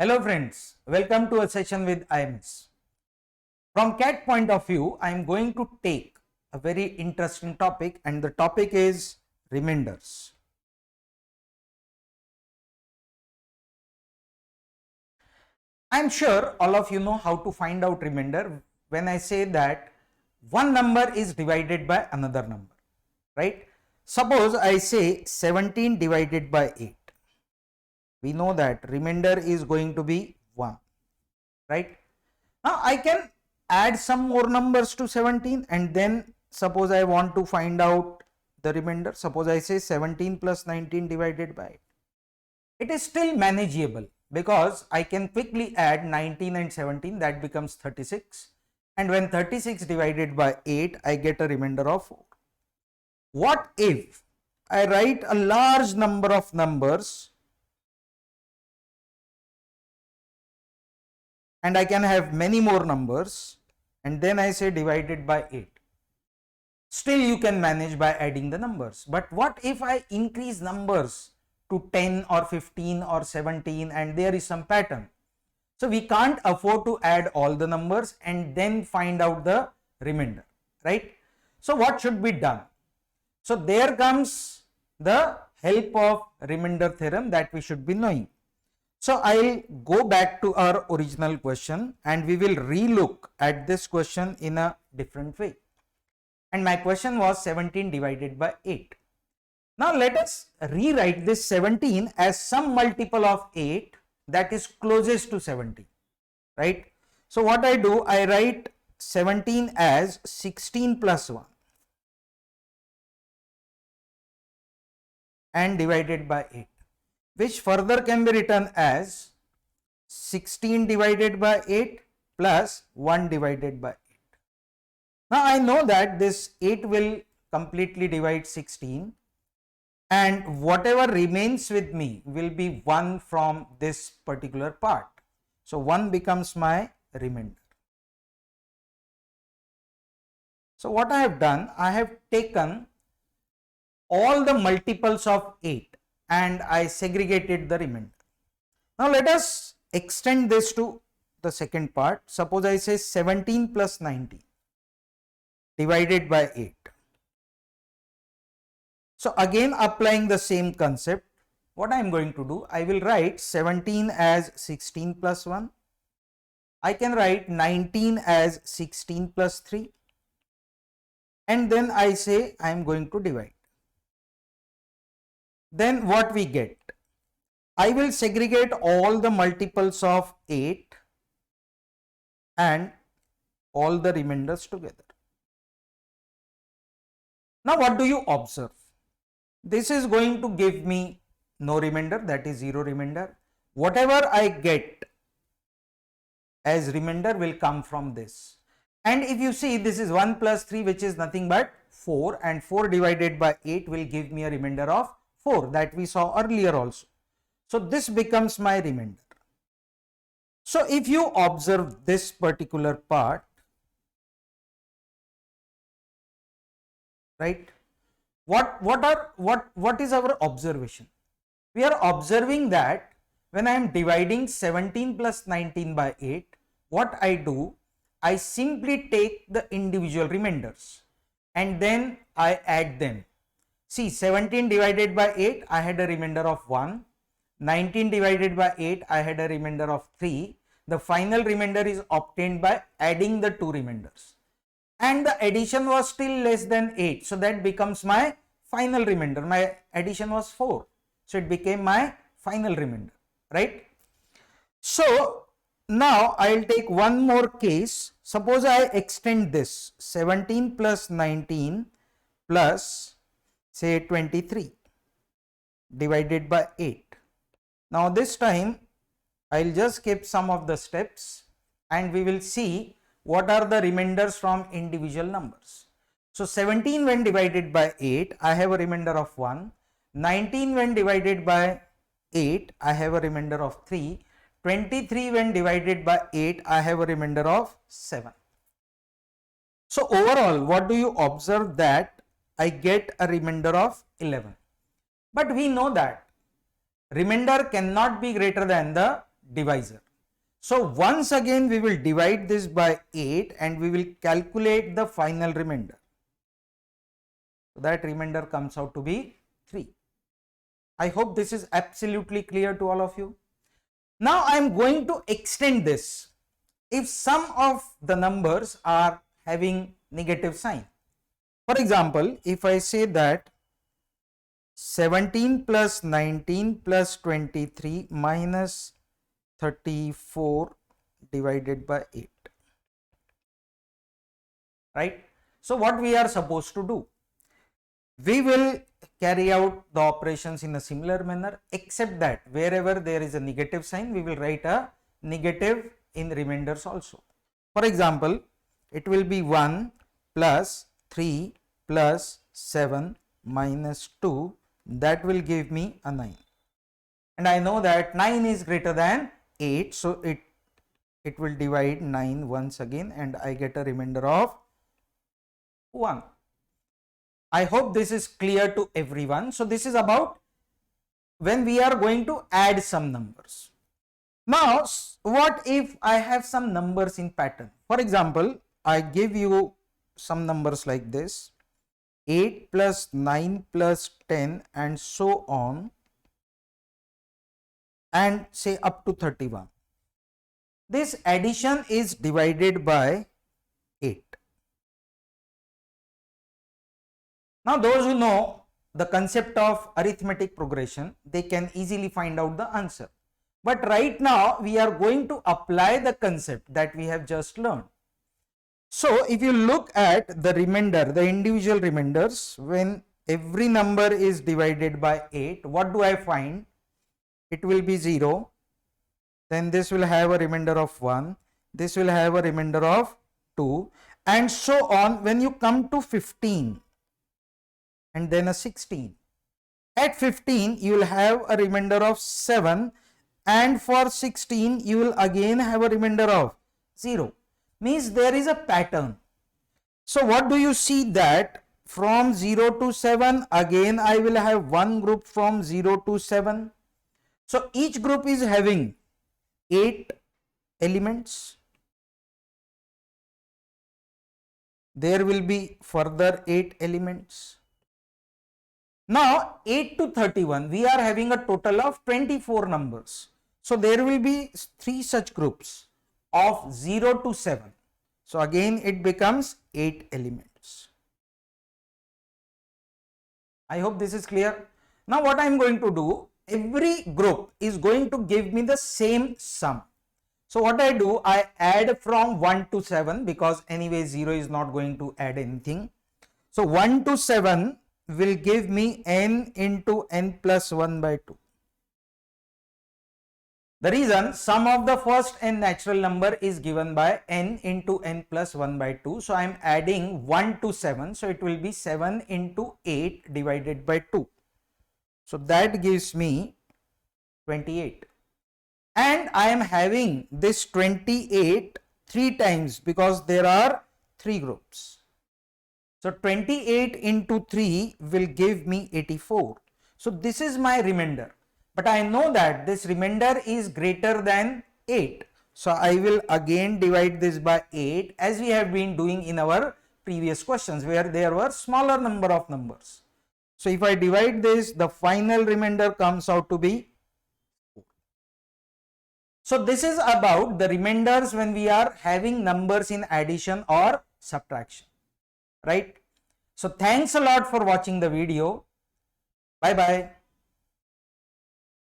Hello friends, welcome to a session with IMS. From CAT point of view, I am going to take a very interesting topic, and the topic is remainders. I am sure all of you know how to find out remainder when I say that one number is divided by another number, right? Suppose I say 17 divided by 8. We know that remainder is going to be 1, right? Now I can add some more numbers to 17, and then suppose I want to find out the remainder. Suppose I say 17 plus 19 divided by 8. It is still manageable because I can quickly add 19 and 17, that becomes 36, and when 36 divided by 8 I get a remainder of 4. What if I write a large number of numbers and I can have many more numbers, and then I say divided by 8? Still you can manage by adding the numbers. But what if I increase numbers to 10 or 15 or 17 and there is some pattern? So we can't afford to add all the numbers and then find out the remainder, right? So what should be done? So there comes the help of remainder theorem that we should be knowing. So I'll go back to our original question and we will relook at this question in a different way. And my question was 17 divided by 8. Now let us rewrite this 17 as some multiple of 8 that is closest to 17, right? So what I do, I write 17 as 16 plus 1 and divided by 8. Which further can be written as 16 divided by 8 plus 1 divided by 8. Now I know that this 8 will completely divide 16, and whatever remains with me will be 1 from this particular part. So 1 becomes my remainder. So what I have done, I have taken all the multiples of 8 and I segregated the remainder. Now let us extend this to the second part. Suppose I say 17 plus 19 divided by 8. So again applying the same concept, what I am going to do, I will write 17 as 16 plus 1. I can write 19 as 16 plus 3. And then I say I am going to divide. Then what we get? I will segregate all the multiples of 8 and all the remainders together. Now what do you observe? This is going to give me no remainder, that is 0 remainder. Whatever I get as remainder will come from this. And if you see, this is 1 plus 3, which is nothing but 4, and 4 divided by 8 will give me a remainder of 4 that we saw earlier also. So this becomes my remainder. So if you observe this particular part, right, what is our observation? We are observing that when I am dividing 17 plus 19 by 8, what I do, I simply take the individual remainders and then I add them. See, 17 divided by 8, I had a remainder of 1. 19 divided by 8, I had a remainder of 3. The final remainder is obtained by adding the two remainders. And the addition was still less than 8. So that becomes my final remainder. My addition was 4. So it became my final remainder, right? So now I will take one more case. Suppose I extend this 17 plus 19 plus say 23 divided by 8. Now this time I will just skip some of the steps and we will see what are the remainders from individual numbers. So 17 when divided by 8, I have a remainder of 1. 19 when divided by 8, I have a remainder of 3. 23 when divided by 8, I have a remainder of 7. So overall, what do you observe? That I get a remainder of 11. But we know that remainder cannot be greater than the divisor. So once again we will divide this by 8 and we will calculate the final remainder. So that remainder comes out to be 3. I hope this is absolutely clear to all of you. Now I am going to extend this. If some of the numbers are having negative sign, for example, if I say that 17 plus 19 plus 23 minus 34 divided by 8, right? So what we are supposed to do? We will carry out the operations in a similar manner, except that wherever there is a negative sign, we will write a negative in remainders also. For example, it will be 1 plus 3 plus 7 minus 2, that will give me a 9. And I know that 9 is greater than 8, so it will divide 9 once again and I get a remainder of 1. I hope this is clear to everyone. So this is about when we are going to add some numbers. Now, what if I have some numbers in pattern? For example, I give you some numbers like this, 8 plus 9 plus 10 and so on, and say up to 31. This addition is divided by 8. Now those who know the concept of arithmetic progression, they can easily find out the answer. But right now we are going to apply the concept that we have just learned. So if you look at the remainder, the individual remainders, when every number is divided by 8, what do I find? It will be 0, then this will have a remainder of 1, this will have a remainder of 2, and so on when you come to 15 and then a 16. At 15 you will have a remainder of 7, and for 16 you will again have a remainder of 0. Means there is a pattern. So what do you see that from 0 to 7 again I will have one group from 0 to 7. So each group is having 8 elements. There will be further 8 elements. Now 8 to 31 we are having a total of 24 numbers. So there will be 3 such groups of 0 to 7. So again it becomes 8 elements. I hope this is clear. Now what I am going to do, every group is going to give me the same sum. So what I do, I add from 1 to 7 because anyway 0 is not going to add anything. So 1 to 7 will give me n into n plus 1 by 2. The reason sum of the first n natural number is given by n into n plus 1 by 2. So I am adding 1 to 7. So it will be 7 into 8 divided by 2. So that gives me 28. And I am having this 28 3 times because there are 3 groups. So 28 into 3 will give me 84. So this is my remainder. But I know that this remainder is greater than 8. So I will again divide this by 8 as we have been doing in our previous questions where there were smaller number of numbers. So if I divide this, the final remainder comes out to be 4. So this is about the remainders when we are having numbers in addition or subtraction, right? So thanks a lot for watching the video. Bye bye.